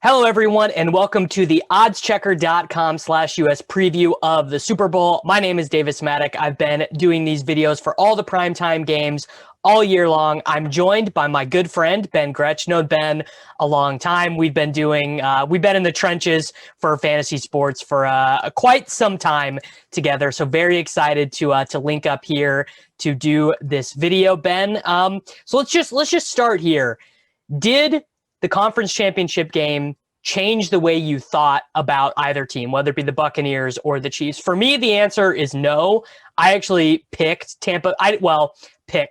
Hello, everyone, and welcome to the OddsChecker.com/US preview of the Super Bowl. My name is Davis Mattek. I've been doing these videos for all the primetime games all year long. I'm joined by my good friend, Ben Gretch. Known Ben a long time. We've been in the trenches for fantasy sports for quite some time together. So very excited to link up here to do this video, Ben. So let's just start here. Did the conference championship game change the way you thought about either team, whether it be the Buccaneers or the Chiefs? For me, the answer is no. I actually picked Tampa.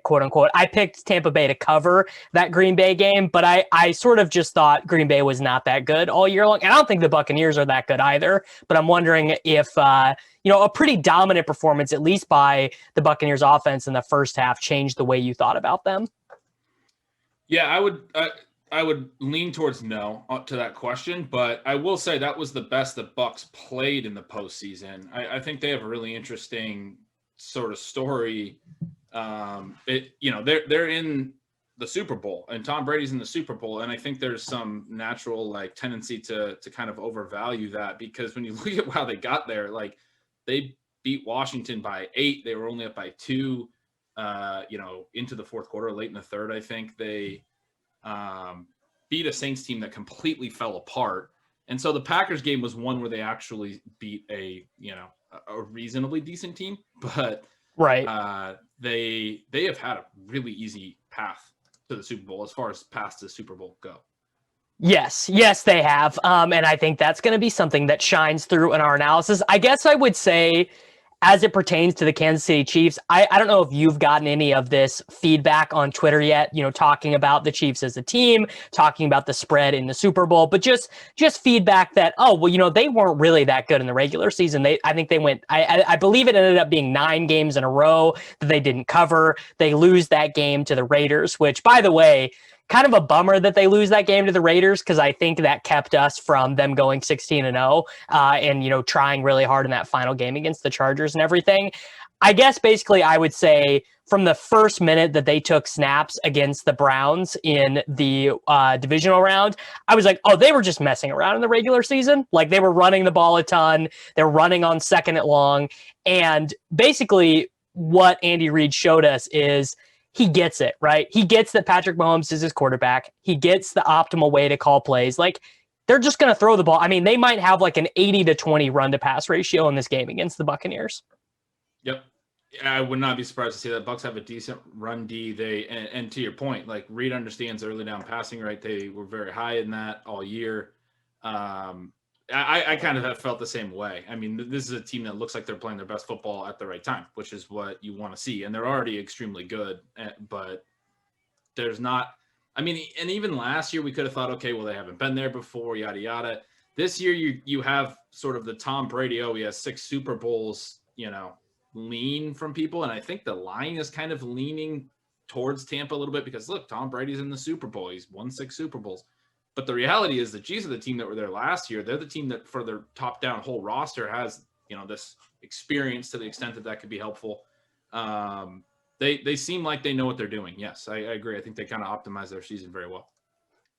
Quote unquote. I picked Tampa Bay to cover that Green Bay game, but I sort of just thought Green Bay was not that good all year long. And I don't think the Buccaneers are that good either, but I'm wondering if, a pretty dominant performance, at least by the Buccaneers offense in the first half, changed the way you thought about them. Yeah, I would lean towards no to that question, but I will say that was the best the Bucs played in the postseason. I think they have a really interesting sort of story. They're in the Super Bowl, and Tom Brady's in the Super Bowl, and I think there's some natural tendency to kind of overvalue that, because when you look at how they got there, they beat Washington by 8, they were only up by 2. Into the fourth quarter, late in the third, I think they beat a Saints team that completely fell apart. And so the Packers game was one where they actually beat a reasonably decent team, but right. They have had a really easy path to the Super Bowl as far as past the Super Bowl go. Yes, they have. And I think that's going to be something that shines through in our analysis. I guess I would say, as it pertains to the Kansas City Chiefs, I don't know if you've gotten any of this feedback on Twitter yet, talking about the Chiefs as a team, talking about the spread in the Super Bowl, but just feedback that, they weren't really that good in the regular season. I believe it ended up being 9 games in a row that they didn't cover. They lose that game to the Raiders, which, by the way, kind of a bummer that they lose that game to the Raiders, because I think that kept us from them going 16-0 and trying really hard in that final game against the Chargers and everything. I guess basically I would say from the first minute that they took snaps against the Browns in the divisional round, I was like, oh, they were just messing around in the regular season. Like, they were running the ball a ton. They're running on second and long. And basically what Andy Reid showed us is he gets it, right? He gets that Patrick Mahomes is his quarterback. He gets the optimal way to call plays. They're just going to throw the ball. I mean, they might have an 80-20 run to pass ratio in this game against the Buccaneers. Yep. I would not be surprised to see that. Bucs have a decent run D. And to your point, Reid understands early down passing, right? They were very high in that all year. I kind of have felt the same way. I mean, this is a team that looks like they're playing their best football at the right time, which is what you want to see. And they're already extremely good, but there's not – I mean, and even last year we could have thought, okay, well, they haven't been there before, yada, yada. This year you have sort of the Tom Brady, he has 6 Super Bowls, lean from people. And I think the line is kind of leaning towards Tampa a little bit because, look, Tom Brady's in the Super Bowl. He's won 6 Super Bowls. But the reality is the Chiefs are the team that were there last year. They're the team that, for their top-down whole roster, has this experience to the extent that could be helpful. They seem like they know what they're doing. Yes, I agree. I think they kind of optimize their season very well.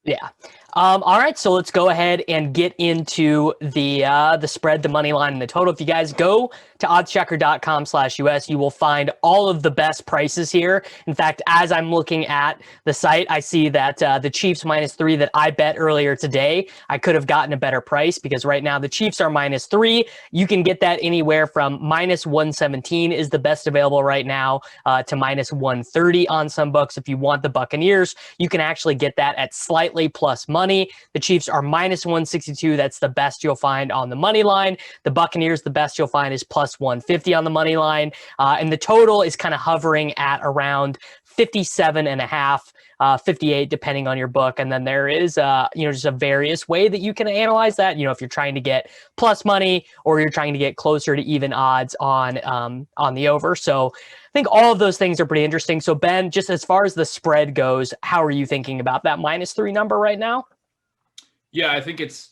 Yeah. All right. So let's go ahead and get into the spread, the money line, and the total. If you guys go to OddsChecker.com/US, you will find all of the best prices here. In fact, as I'm looking at the site, I see that the Chiefs -3 that I bet earlier today, I could have gotten a better price, because right now the Chiefs are -3. You can get that anywhere from -117 is the best available right now to -130 on some books. If you want the Buccaneers, you can actually get that at slightly plus money. The Chiefs are -162. That's the best you'll find on the money line. The Buccaneers, the best you'll find is +150 on the money line. And the total is kind of hovering at around 57.5, 58, depending on your book. And then there is, just a various way that you can analyze that. If you're trying to get plus money or you're trying to get closer to even odds on the over. So I think all of those things are pretty interesting. So Ben, just as far as the spread goes, how are you thinking about that -3 number right now? Yeah, I think it's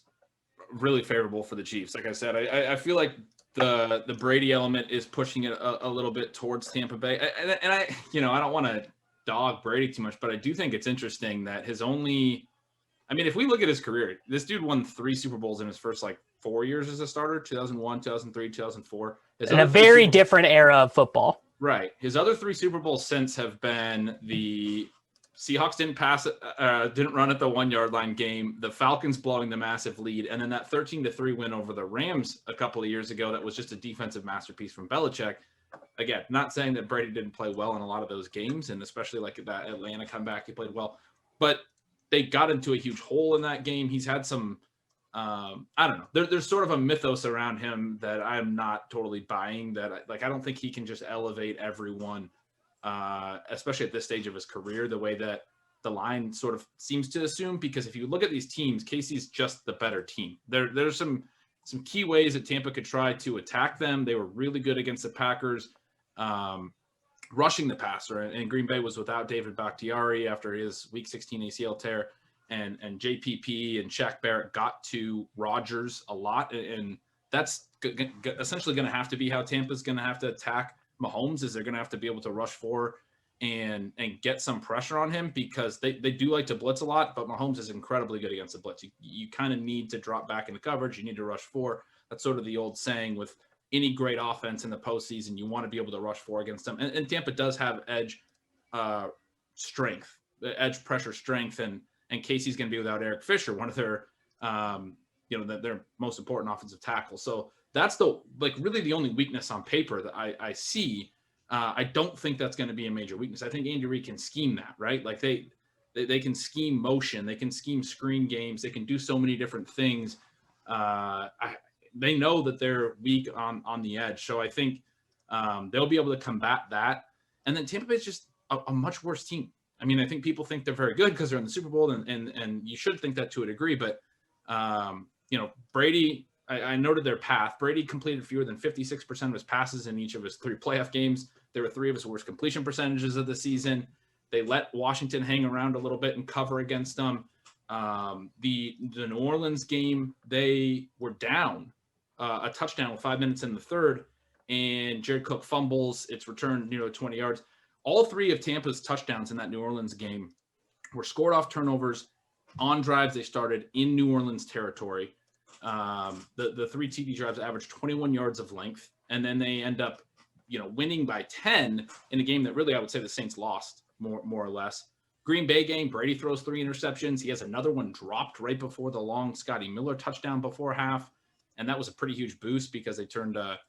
really favorable for the Chiefs. Like I said, I feel like the Brady element is pushing it a little bit towards Tampa Bay. And I, I don't want to dog Brady too much, but I do think it's interesting that if we look at his career, this dude won 3 Super Bowls in his first 4 years as a starter, 2001, 2003, 2004. In a very different era of football. Right. His other 3 Super Bowls since have been the Seahawks didn't run at the 1-yard line game, the Falcons blowing the massive lead, and then that 13-3 win over the Rams a couple of years ago that was just a defensive masterpiece from Belichick. Again, not saying that Brady didn't play well in a lot of those games, and especially that Atlanta comeback, he played well. But they got into a huge hole in that game. He's had some, I don't know. There's sort of a mythos around him that I'm not totally buying. That I don't think he can just elevate everyone, especially at this stage of his career, the way that the line sort of seems to assume. Because if you look at these teams, Casey's just the better team. There's some key ways that Tampa could try to attack them. They were really good against the Packers, rushing the passer, and Green Bay was without David Bakhtiari after his Week 16 ACL tear, and JPP and Shaq Barrett got to Rodgers a lot, and that's essentially going to have to be how Tampa's going to have to attack Mahomes. Is they're going to have to be able to rush for and get some pressure on him, because they do like to blitz a lot, but Mahomes is incredibly good against the blitz. You kind of need to drop back into coverage. You need to rush for. That's sort of the old saying with any great offense in the postseason. You want to be able to rush for against them. And Tampa does have edge strength, edge pressure strength, and Casey's going to be without Eric Fisher, one of their, their most important offensive tackle. So that's really the only weakness on paper that I see. I don't think that's going to be a major weakness. I think Andy Reid can scheme that, right? Like they can scheme motion, they can scheme screen games, they can do so many different things. They know that they're weak on the edge. So I think they'll be able to combat that. And then Tampa Bay is just a much worse team. I mean, I think people think they're very good because they're in the Super Bowl, and you should think that to a degree. But, Brady, I noted their path. Brady completed fewer than 56% of his passes in each of his 3 playoff games. There were 3 of his worst completion percentages of the season. They let Washington hang around a little bit and cover against them. The New Orleans game, they were down a touchdown with 5 minutes in the third, and Jared Cook fumbles. It's returned 20 yards. All 3 of Tampa's touchdowns in that New Orleans game were scored off turnovers on drives they started in New Orleans territory. The 3 TD drives averaged 21 yards of length, and then they end up, winning by 10 in a game that really I would say the Saints lost more or less. Green Bay game, Brady throws 3 interceptions. He has another one dropped right before the long Scotty Miller touchdown before half. And that was a pretty huge boost because they turned a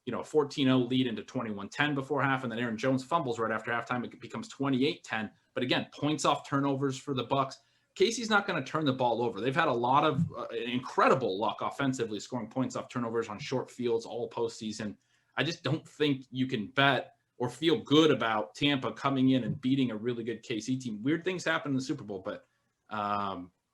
14-0 lead into 21-10 before half. And then Aaron Jones fumbles right after halftime. It becomes 28-10. But again, points off turnovers for the Bucs. Casey's not going to turn the ball over. They've had a lot of incredible luck offensively, scoring points off turnovers on short fields all postseason. I just don't think you can bet or feel good about Tampa coming in and beating a really good KC team. Weird things happen in the Super Bowl, but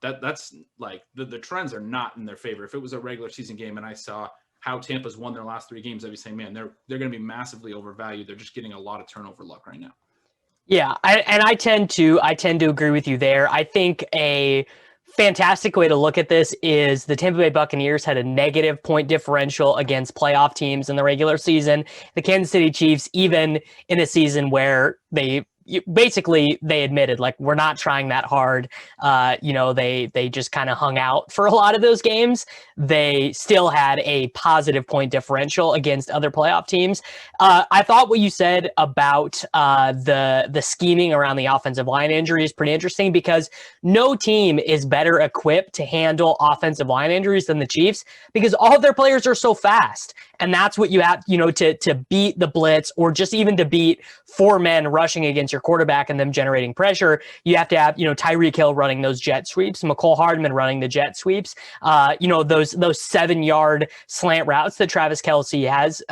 that's like the trends are not in their favor. If it was a regular season game and I saw how Tampa's won their last 3 games, I'd be saying, man, they're going to be massively overvalued. They're just getting a lot of turnover luck right now. Yeah, I tend to agree with you there. I think a fantastic way to look at this is the Tampa Bay Buccaneers had a negative point differential against playoff teams in the regular season. The Kansas City Chiefs, even in a season where they admitted, like, we're not trying that hard. They just kind of hung out for a lot of those games. They still had a positive point differential against other playoff teams. I thought what you said about the scheming around the offensive line injury is pretty interesting, because no team is better equipped to handle offensive line injuries than the Chiefs, because all of their players are so fast. And that's what you have, to beat the blitz, or just even to beat 4 men rushing against your quarterback and them generating pressure. You have to have, Tyreek Hill running those jet sweeps, McCole Hardman running the jet sweeps, those 7-yard slant routes that Travis Kelce has,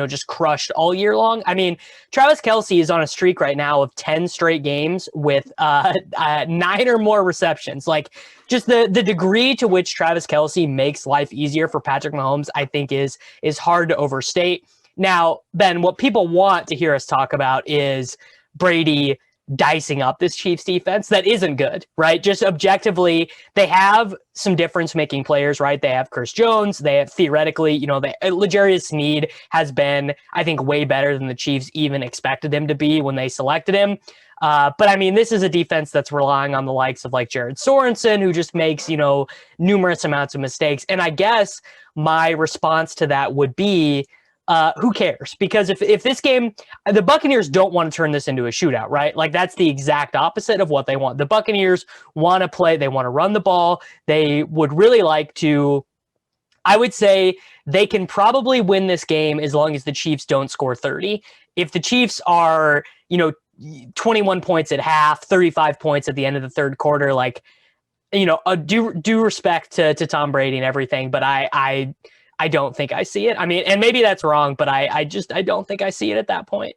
just crushed all year long. I mean, Travis Kelce is on a streak right now of 10 straight games with 9 or more receptions. Like, just the degree to which Travis Kelce makes life easier for Patrick Mahomes, I think is hard to overstate. Now, Ben, what people want to hear us talk about is Brady dicing up this Chiefs defense that isn't good, right? Just objectively, they have some difference-making players, right? They have Chris Jones. They have theoretically, L'Jarius Sneed has been, I think, way better than the Chiefs even expected him to be when they selected him. But I mean, this is a defense that's relying on the likes of like Jared Sorensen, who just makes, numerous amounts of mistakes. And I guess my response to that would be, who cares? Because if this game, the Buccaneers don't want to turn this into a shootout, right? Like that's the exact opposite of what they want. The Buccaneers want to play, they want to run the ball. They would really like to, I would say they can probably win this game as long as the Chiefs don't score 30. If the Chiefs are, 21 points at half, 35 points at the end of the third quarter, like, due respect to Tom Brady and everything, but I don't think I see it. I mean, and maybe that's wrong, but I don't think I see it at that point.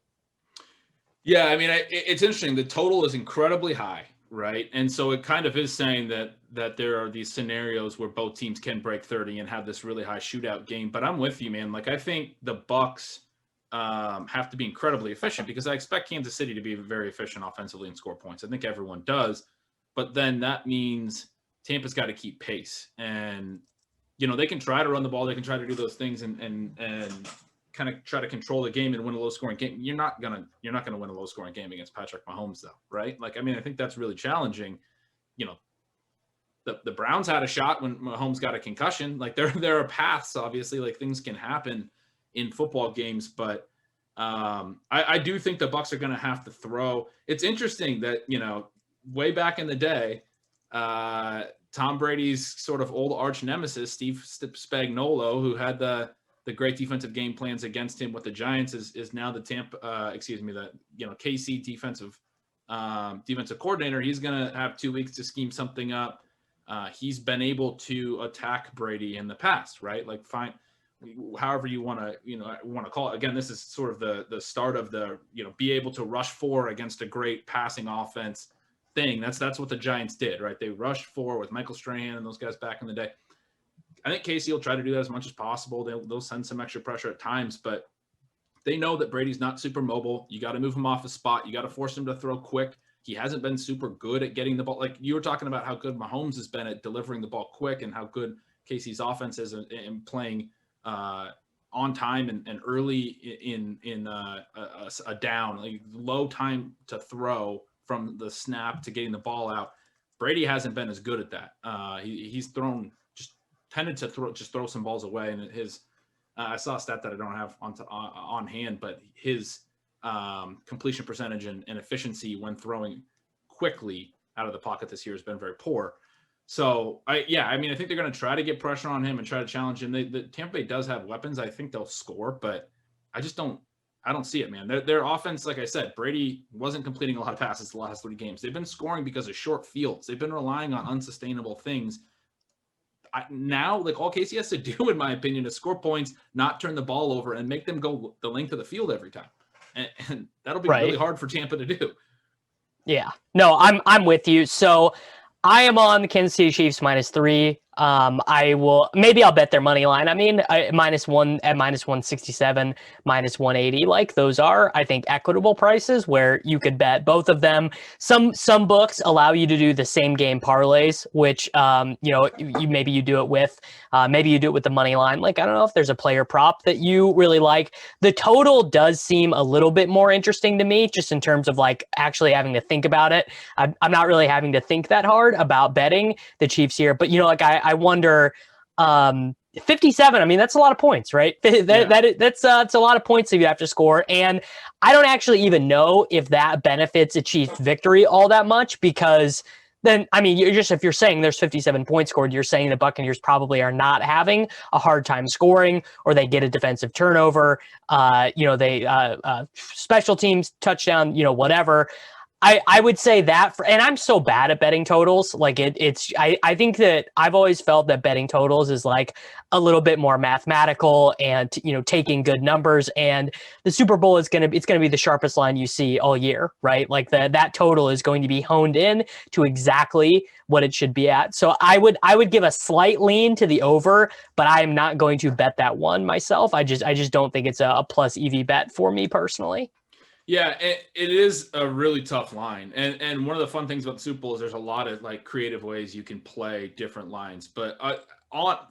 Yeah, I mean, it's interesting. The total is incredibly high, right? And so it kind of is saying that there are these scenarios where both teams can break 30 and have this really high shootout game. But I'm with you, man. Like, I think the Bucs have to be incredibly efficient because I expect Kansas City to be very efficient offensively and score points. I think everyone does. But then that means Tampa's got to keep pace. And, they can try to run the ball. They can try to do those things and kind of try to control the game and win a low-scoring game. You're not gonna win a low-scoring game against Patrick Mahomes, though, right? Like, I mean, I think that's really challenging. The Browns had a shot when Mahomes got a concussion. Like, there are paths, obviously. Like, things can happen in football games, but I do think the Bucs are going to have to throw. It's interesting that way back in the day, Tom Brady's sort of old arch nemesis, Steve Spagnuolo, who had the great defensive game plans against him with the Giants, is now the KC defensive coordinator. He's going to have 2 weeks to scheme something up. He's been able to attack Brady in the past, right? Like, fine, however you want to call it. Again, this is sort of the start of the be able to rush 4 against a great passing offense thing. That's what the Giants did, right? They rushed 4 with Michael Strahan and those guys back in the day. I think KC will try to do that as much as possible. They'll send some extra pressure at times, but they know that Brady's not super mobile. You got to move him off the spot. You got to force him to throw quick. He hasn't been super good at getting the ball. Like you were talking about how good Mahomes has been at delivering the ball quick and how good KC's offense is in playing on time and early in a down, like low time to throw from the snap to getting the ball out. Brady hasn't been as good at that. He's tended to throw some balls away, and his I saw a stat that I don't have on hand, but his completion percentage and efficiency when throwing quickly out of the pocket this year has been very poor. So I think they're going to try to get pressure on him and try to challenge him. The Tampa Bay does have weapons. I think they'll score, but I don't see it, man. Their offense, like I said, Brady wasn't completing a lot of passes the last 3 games. They've been scoring because of short fields. They've been relying on unsustainable things. Now, like, all Casey has to do, in my opinion, is score points, not turn the ball over, and make them go the length of the field every time. And that'll be really hard for Tampa to do. Yeah. No, I'm with you. So I am on the Kansas City Chiefs -3. I'll bet their money line. I mean, -1 at -167, -180. Like, those are, I think, equitable prices where you could bet both of them. Some books allow you to do the same game parlays, which maybe you do it with. Maybe you do it with the money line. Like, I don't know if there's a player prop that you really like. The total does seem a little bit more interesting to me, just in terms of like actually having to think about it. I'm not really having to think that hard about betting the Chiefs here, but I wonder, 57. I mean, that's a lot of points, right? That's a lot of points that you have to score, and I don't actually even know if that benefits a Chiefs victory all that much, because then, I mean, if you're saying there's 57 points scored, you're saying the Buccaneers probably are not having a hard time scoring, or they get a defensive turnover, special teams touchdown, whatever. I would say that, and I'm so bad at betting totals. Like I think that I've always felt that betting totals is like a little bit more mathematical and, taking good numbers, and the Super Bowl it's going to be the sharpest line you see all year, right? Like that total is going to be honed in to exactly what it should be at. So I would give a slight lean to the over, but I am not going to bet that one myself. I just don't think it's a plus EV bet for me personally. Yeah, it is a really tough line. And one of the fun things about the Super Bowl is there's a lot of like creative ways you can play different lines. But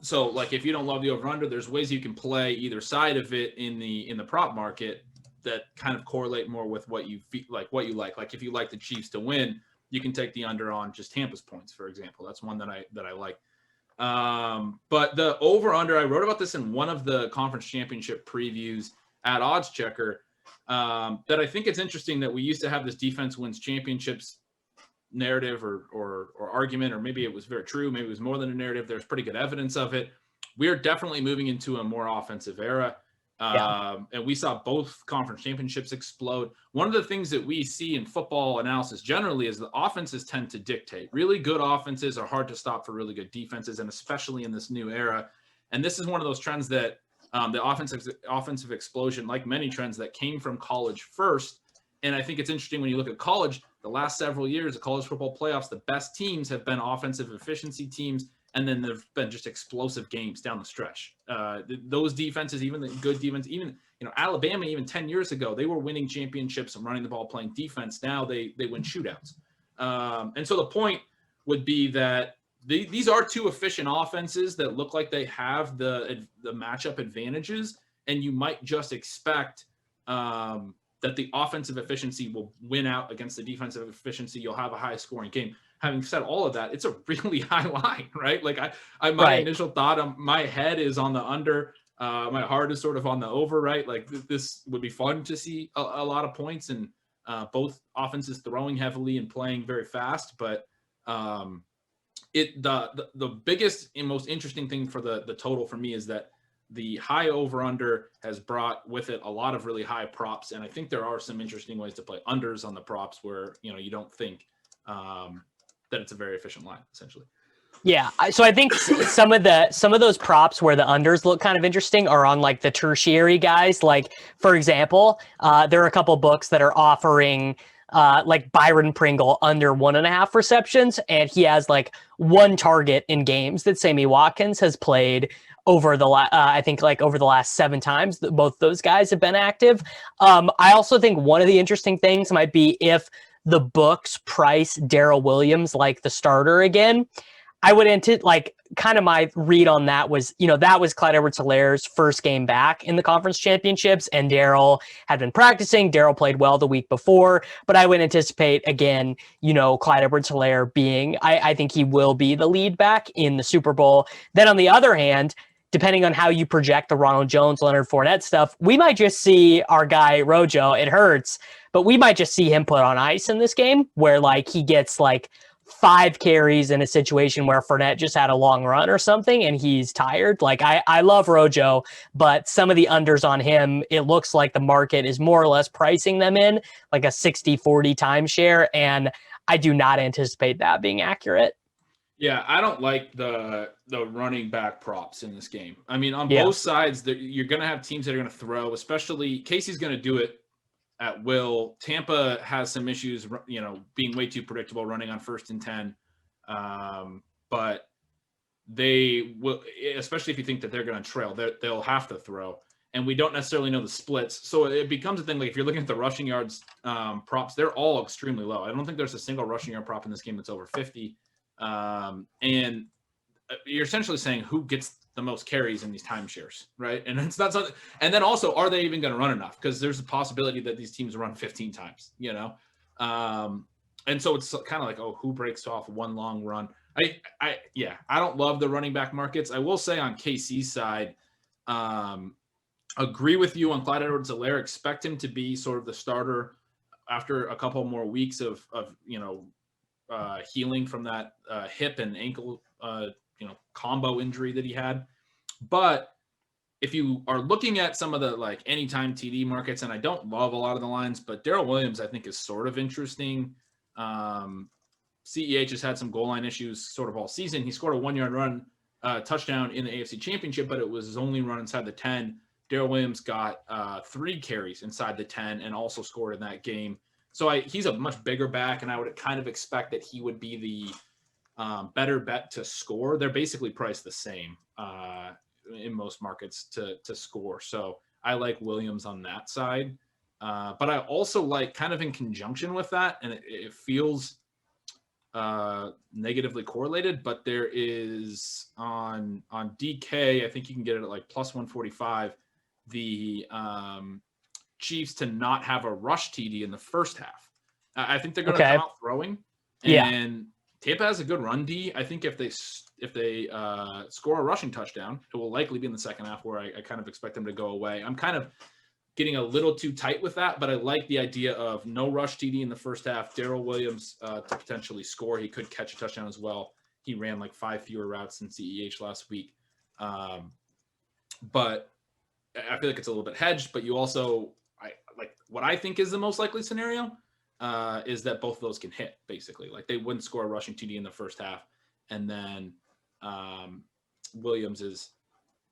so like if you don't love the over under, there's ways you can play either side of it in the prop market that kind of correlate more with what you feel like, what you like. Like if you like the Chiefs to win, you can take the under on just Tampa's points, for example. That's one that I like. But the over under, I wrote about this in one of the conference championship previews at OddsChecker. That I think it's interesting that we used to have this defense wins championships narrative or argument, or maybe it was very true, maybe it was more than a narrative. There's pretty good evidence of it. We are definitely moving into a more offensive era. And we saw both conference championships explode. One of the things that we see in football analysis generally is the offenses tend to dictate. Really good offenses are hard to stop for really good defenses, and especially in this new era. And this is one of those trends that the offensive explosion, like many trends, that came from college first. And I think it's interesting when you look at college, the last several years, the college football playoffs, the best teams have been offensive efficiency teams. And then there've been just explosive games down the stretch. Those defenses, even the good defense, even Alabama, even 10 years ago, they were winning championships and running the ball, playing defense. Now they win shootouts. And so the point would be that these are two efficient offenses that look like they have the matchup advantages, and you might just expect that the offensive efficiency will win out against the defensive efficiency. You'll have a high scoring game. Having said all of that, it's a really high line, right? Like my initial thought, my head is on the under, my heart is sort of on the over, right? Like this would be fun to see a lot of points, and both offenses throwing heavily and playing very fast. But the biggest and most interesting thing for the total for me is that the high over under has brought with it a lot of really high props, and I think there are some interesting ways to play unders on the props where you don't think that it's a very efficient line, essentially. Yeah, so I think some of those props where the unders look kind of interesting are on like the tertiary guys. Like for example, there are a couple books that are offering like Byron Pringle under 1.5 receptions, and he has like one target in games that Sammy Watkins has played over the I think like over the last 7 times that both those guys have been active. I also think one of the interesting things might be if the books price Darrell Williams like the starter again. I would like kind of my read on that was, that was Clyde Edwards-Hilaire's first game back in the conference championships, and Darrell had been practicing. Darrell played well the week before, but I would anticipate again, Clyde Edwards-Hilaire being, I think he will be the lead back in the Super Bowl. Then on the other hand, depending on how you project the Ronald Jones, Leonard Fournette stuff, we might just see our guy Rojo. It hurts, but we might just see him put on ice in this game where like he gets like 5 carries in a situation where Fournette just had a long run or something and he's tired. Like I love Rojo, but some of the unders on him, it looks like the market is more or less pricing them in like a 60-40 timeshare, and I do not anticipate that being accurate. Yeah, I don't like the running back props in this game. I mean, on both sides, you're going to have teams that are going to throw, especially Casey's going to do it at will. Tampa has some issues, being way too predictable, running on 1st and 10. But they will, especially if you think that they're going to trail, they'll have to throw. And we don't necessarily know the splits. So it becomes a thing, like if you're looking at the rushing yards props, they're all extremely low. I don't think there's a single rushing yard prop in this game that's over 50. And you're essentially saying who gets the most carries in these timeshares, right? And it's not something. And then also, are they even going to run enough? Because there's a possibility that these teams run 15 times, and so it's kind of like, oh, who breaks off one long run? I don't love the running back markets. I will say on KC's side, agree with you on Clyde Edwards-Helaire. Expect him to be sort of the starter after a couple more weeks of healing from that hip and ankle combo injury that he had. But if you are looking at some of the like anytime TD markets, and I don't love a lot of the lines, but Darrell Williams I think is sort of interesting. CEH has had some goal line issues sort of all season. He scored a 1-yard run touchdown in the AFC Championship, but it was his only run inside the 10. Darrell Williams got 3 carries inside the 10 and also scored in that game. So he's a much bigger back, and I would kind of expect that he would be the better bet to score. They're basically priced the same in most markets to score. So I like Williams on that side. But I also like, kind of in conjunction with that, and it feels negatively correlated, but there is on DK, I think you can get it at like plus 145, the Chiefs to not have a rush TD in the first half. I think they're going to come out throwing, and Tampa has a good run D. I think if they score a rushing touchdown, it will likely be in the second half, where I kind of expect them to go away. I'm kind of getting a little too tight with that, but I like the idea of no rush TD in the first half. Darrell Williams to potentially score. He could catch a touchdown as well. He ran like 5 fewer routes than CEH last week. But I feel like it's a little bit hedged, but you also, like what I think is the most likely scenario is that both of those can hit, basically. Like they wouldn't score a rushing TD in the first half, and then Williams is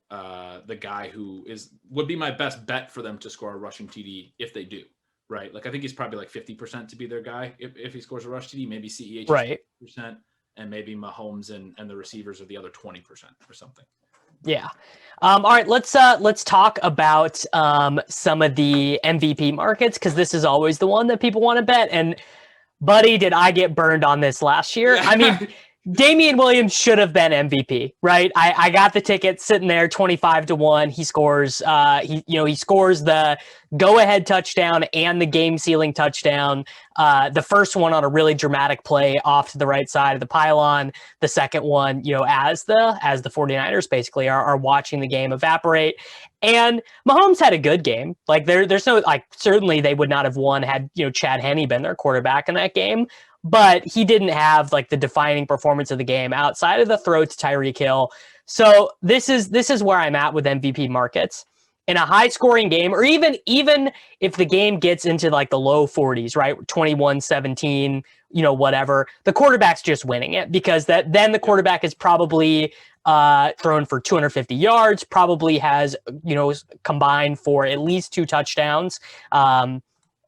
the guy who would be my best bet for them to score a rushing TD if they do, right? Like I think he's probably like 50% to be their guy if he scores a rush TD. Maybe CEH is 50%, and maybe Mahomes and the receivers are the other 20% or something. Yeah. All right, let's talk about some of the MVP markets, because this is always the one that people want to bet. And buddy, did I get burned on this last year? I mean, Damian Williams should have been MVP, right? I got the ticket sitting there, 25-1. He scores, he scores the go-ahead touchdown and the game-sealing touchdown. The first one on a really dramatic play off to the right side of the pylon. The second one, as the 49ers basically are watching the game evaporate. And Mahomes had a good game. Like there's no, like, certainly they would not have won had, Chad Henne been their quarterback in that game. But he didn't have like the defining performance of the game outside of the throw to Tyreek Hill. So this is where I'm at with MVP markets. In a high scoring game, or even if the game gets into like the low 40s, right? 21-17, whatever, the quarterback's just winning it, because then the quarterback is probably thrown for 250 yards, probably has, combined for at least 2 touchdowns.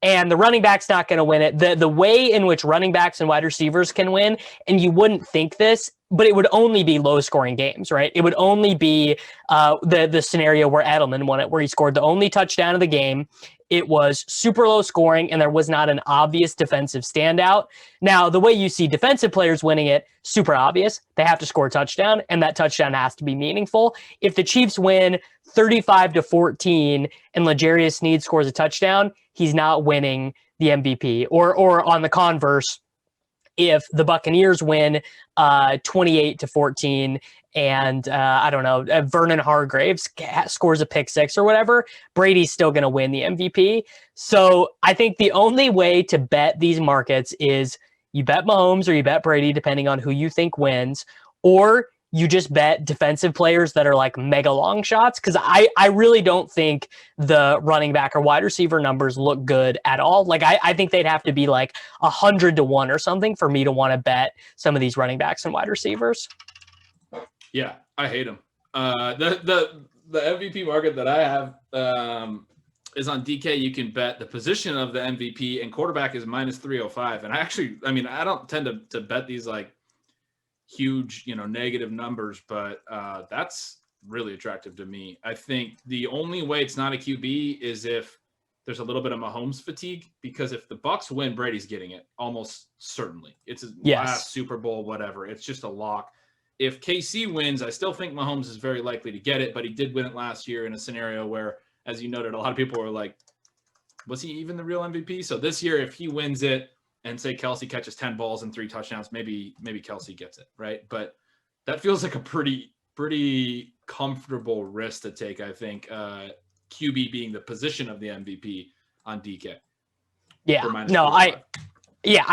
And the running back's not going to win it. The way in which running backs and wide receivers can win, and you wouldn't think this, but it would only be low-scoring games, right? It would only be the scenario where Edelman won it, where he scored the only touchdown of the game. It was super low scoring, and there was not an obvious defensive standout. Now, the way you see defensive players winning it, super obvious. They have to score a touchdown, and that touchdown has to be meaningful. If the Chiefs win 35-14 and L'Jarius Sneed scores a touchdown, he's not winning the MVP. Or on the converse, if the Buccaneers win 28-14 and I don't know, Vernon Hargraves scores a pick 6 or whatever, Brady's still going to win the MVP. So I think the only way to bet these markets is you bet Mahomes or you bet Brady, depending on who you think wins, or you just bet defensive players that are like mega long shots. Because I really don't think the running back or wide receiver numbers look good at all. Like I think they'd have to be like 100-1 or something for me to want to bet some of these running backs and wide receivers. Yeah, I hate them. The MVP market that I have is on DK. You can bet the position of the MVP, and quarterback is minus 305. And I don't tend to bet these like huge, negative numbers, but that's really attractive to me. I think the only way it's not a QB is if there's a little bit of Mahomes fatigue, because if the Bucs win, Brady's getting it almost certainly. It's his last Super Bowl, whatever. It's just a lock. If KC wins, I still think Mahomes is very likely to get it, but he did win it last year in a scenario where, as you noted, a lot of people were like, was he even the real MVP? So this year, if he wins it, and say Kelsey catches 10 balls and 3 touchdowns, maybe Kelsey gets it, right? But that feels like a pretty comfortable risk to take, I think, QB being the position of the MVP on DK. Yeah, no, I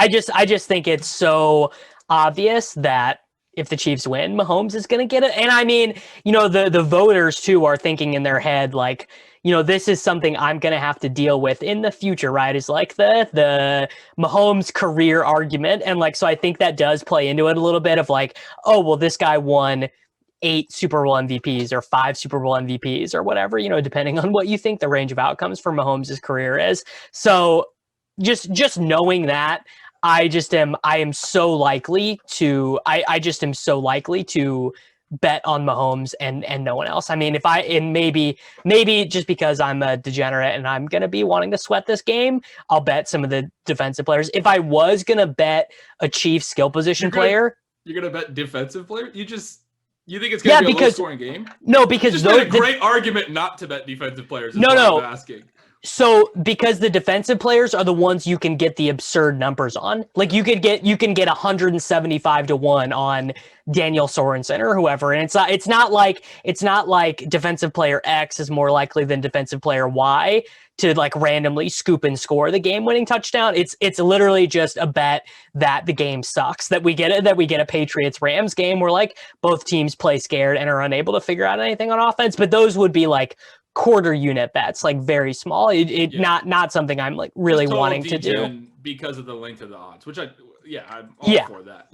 just think it's so obvious that if the Chiefs win, Mahomes is going to get it. And I mean, the voters too are thinking in their head, like, this is something I'm going to have to deal with in the future, right? Is like the Mahomes career argument. And like, so I think that does play into it a little bit of like, oh, well, this guy won 8 Super Bowl MVPs or 5 Super Bowl MVPs or whatever, depending on what you think the range of outcomes for Mahomes' career is. So just knowing that, I am so likely to bet on Mahomes and no one else. I mean, maybe just because I'm a degenerate and I'm gonna be wanting to sweat this game, I'll bet some of the defensive players. If I was gonna bet a Chiefs skill position player, you're gonna bet defensive player. You think it's gonna be a low scoring game? No, because it's just been a great argument not to bet defensive players. I'm asking. So because the defensive players are the ones you can get the absurd numbers on. Like you can get 175 to 1 on Daniel Sorensen or whoever. And it's not like defensive player X is more likely than defensive player Y to like randomly scoop and score the game-winning touchdown. It's literally just a bet that the game sucks. That we get a Patriots-Rams game where like both teams play scared and are unable to figure out anything on offense. But those would be like quarter unit bets, like very small. Not something I'm like really wanting to do because of the length of the odds, which I'm all for that.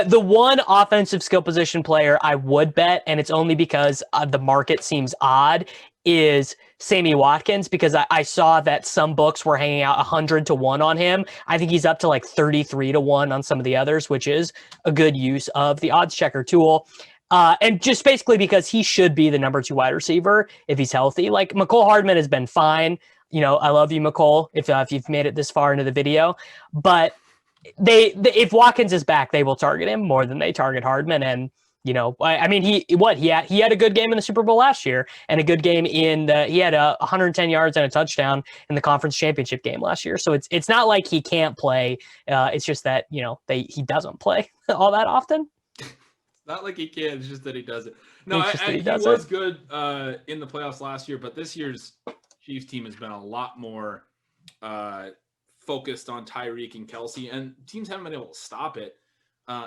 The one offensive skill position player I would bet, and it's only because the market seems odd, is Sammy Watkins, because I saw that some books were hanging out 100 to 1 on him. I think he's up to like 33 to 1 on some of the others, which is a good use of the OddsChecker tool. And just basically because he should be the number 2 wide receiver if he's healthy. Like McCole Hardman has been fine. You know, I love you, McCole, if you've made it this far into the video. But if Watkins is back, they will target him more than they target Hardman. And you know, I mean, he had a good game in the Super Bowl last year, and a good game he had 110 yards and a touchdown in the conference championship game last year. So it's not like he can't play. It's just that he doesn't play all that often. Not like he can, it's just that he doesn't. No, he was good in the playoffs last year, but this year's Chiefs team has been a lot more focused on Tyreek and Kelsey, and teams haven't been able to stop it.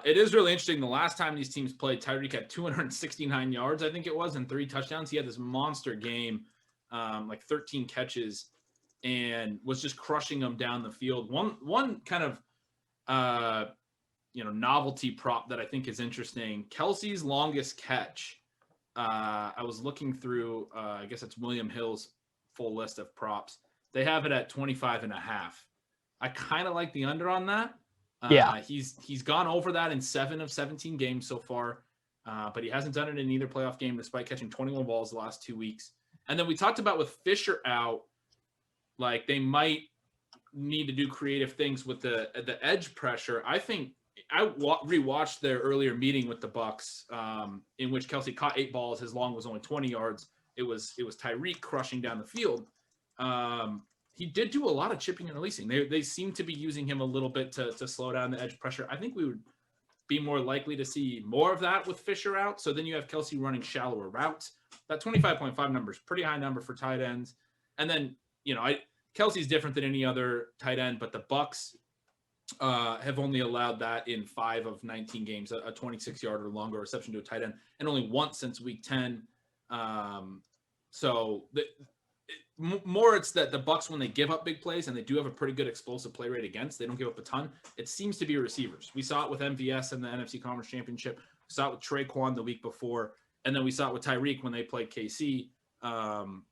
It is really interesting. The last time these teams played, Tyreek had 269 yards, I think it was, and 3 touchdowns. He had this monster game, like 13 catches, and was just crushing them down the field. One kind of novelty prop that I think is interesting. Kelsey's longest catch. I was looking through, I guess it's William Hill's full list of props. They have it at 25.5. I kind of like the under on that. He's gone over that in 7 of 17 games so far, but he hasn't done it in either playoff game despite catching 21 balls the last 2 weeks. And then we talked about with Fisher out, like they might need to do creative things with the edge pressure. I think I rewatched their earlier meeting with the Bucs, in which Kelsey caught 8 balls. His long was only 20 yards. It was Tyreek crushing down the field. He did do a lot of chipping and releasing. They seem to be using him a little bit to slow down the edge pressure. I think we would be more likely to see more of that with Fisher out. So then you have Kelsey running shallower routes. That 25.5 number is pretty high number for tight ends. And then, Kelsey's different than any other tight end, but the Bucs have only allowed that in 5 of 19 games, a 26-yard or longer reception to a tight end, and only once since week 10. It's that the Bucs, when they give up big plays, and they do have a pretty good explosive play rate against, they don't give up a ton. It seems to be receivers. We saw it with MVS in the NFC Conference Championship. We saw it with Traquan the week before, and then we saw it with Tyreek when they played KC.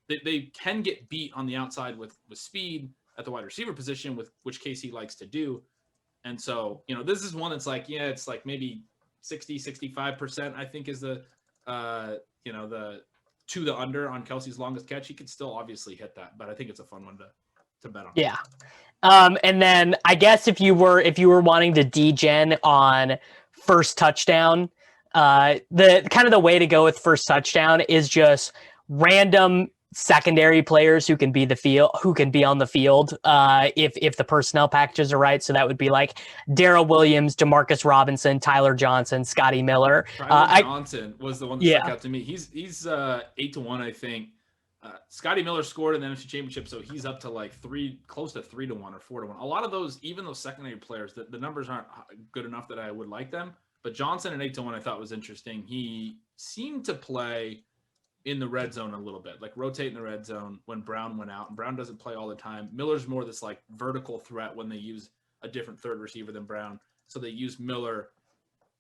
They can get beat on the outside with speed at the wide receiver position, with which KC likes to do. And so, this is one that's like, it's like maybe 60-65%, I think, is the under on Kelsey's longest catch. He could still obviously hit that, but I think it's a fun one to bet on. Yeah. And then I guess if you were wanting to degen on first touchdown, the way to go with first touchdown is just random secondary players who can be on the field if the personnel packages are right. So that would be like Darrell Williams, Demarcus Robinson, Tyler Johnson, Scotty Miller. Tyler Johnson was the one that stuck out to me. He's 8 to 1, I think. Scotty Miller scored in the NFC Championship, so he's up to like close to 3 to 1 or 4 to 1. A lot of those, even those secondary players, the numbers aren't good enough that I would like them. But Johnson at 8 to 1, I thought was interesting. He seemed to play in the red zone a little bit, like rotate in the red zone when Brown went out. And Brown doesn't play all the time. Miller's more this like vertical threat when they use a different third receiver than Brown. So they use Miller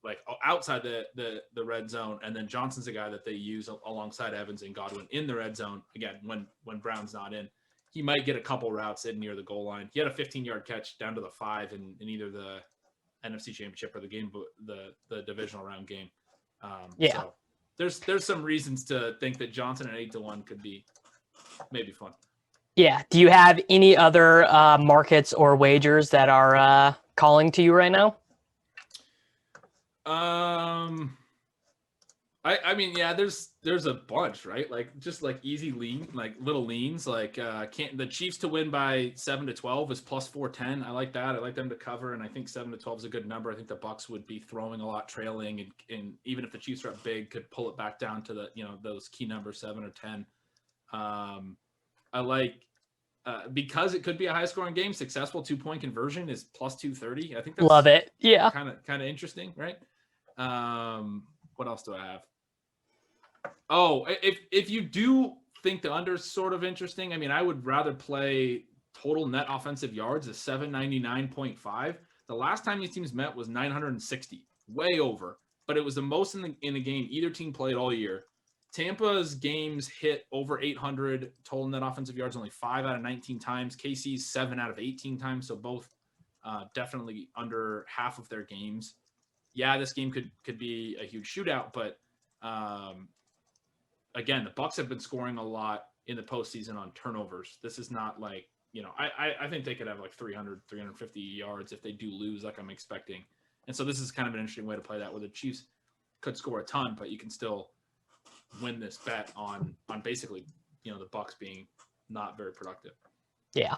like outside the red zone. And then Johnson's a guy that they use alongside Evans and Godwin in the red zone. Again, when Brown's not in, he might get a couple routes in near the goal line. He had a 15-yard catch down to the 5 in either the NFC Championship or the divisional round game. So there's some reasons to think that Johnson at 8-1 could be maybe fun. Yeah. Do you have any other markets or wagers that are calling to you right now? I mean, yeah, there's a bunch, right? Like just like easy lean, like little leans, like can't the Chiefs to win by 7-12 is plus 410. I like that. I like them to cover, and I think 7-12 is a good number. I think the Bucs would be throwing a lot, trailing, and even if the Chiefs are up big, could pull it back down to the those key numbers 7 or 10. I like because it could be a high scoring game. Successful 2-point conversion is plus 230. I think that's Love it. Yeah. kind of interesting, right? What else do I have? Oh, if you do think the under is sort of interesting, I mean, I would rather play total net offensive yards at 799.5. The last time these teams met was 960, way over, but it was the most in the game either team played all year. Tampa's games hit over 800 total net offensive yards only 5 out of 19 times. KC's 7 out of 18 times, so both definitely under half of their games. Yeah, this game could be a huge shootout, but again, the Bucs have been scoring a lot in the postseason on turnovers. This is not like, I think they could have like 300, 350 yards if they do lose like I'm expecting. And so this is kind of an interesting way to play that, where the Chiefs could score a ton, but you can still win this bet on basically, the Bucs being not very productive. Yeah.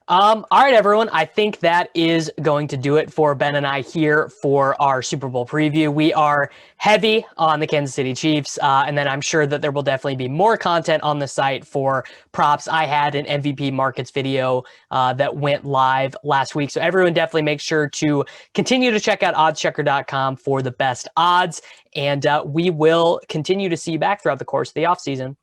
All right, everyone. I think that is going to do it for Ben and I here for our Super Bowl preview. We are heavy on the Kansas City Chiefs, and then I'm sure that there will definitely be more content on the site for props. I had an MVP markets video that went live last week, so everyone definitely make sure to continue to check out OddsChecker.com for the best odds, and we will continue to see you back throughout the course of the offseason.